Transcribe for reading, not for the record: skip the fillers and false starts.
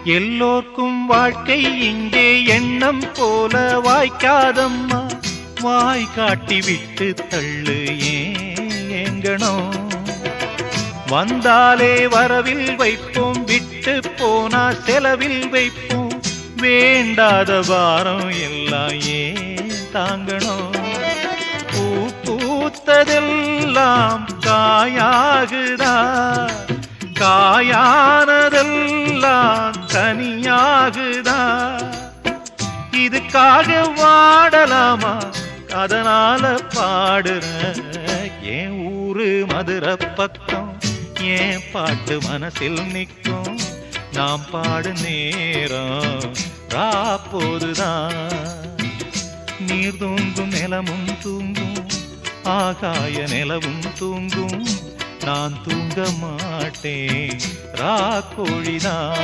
எல்லோர்க்கும் வாழ்க்கை இங்கே எண்ணம் போல வாய்க்காதம்மா. வாய் காட்டி விட்டு தள்ளு ஏங்கணும். வந்தாலே வரவில் வைப்போம், விட்டு போனா செலவில் வைப்போம். வேண்டாத பாரம் எல்லாம் ஏன் தாங்கணும். பூ பூத்ததெல்லாம் காயாகுதா, காயானதெல்லாம் தனியாகுதா. இதுக்காக வாடலாமா, அதனால பாடுற. என் ஊரு மதுரை பக்கம், என் பாட்டு மனசில் நிற்கும். நாம் பாடு நேரம் ராப்போதுதான். நீர் தூங்கும் நிலமும் தூங்கும், ஆகாய நிலவும் தூங்கும். நான் தூங்க மாட்டேன், ராக்கோழிதான்.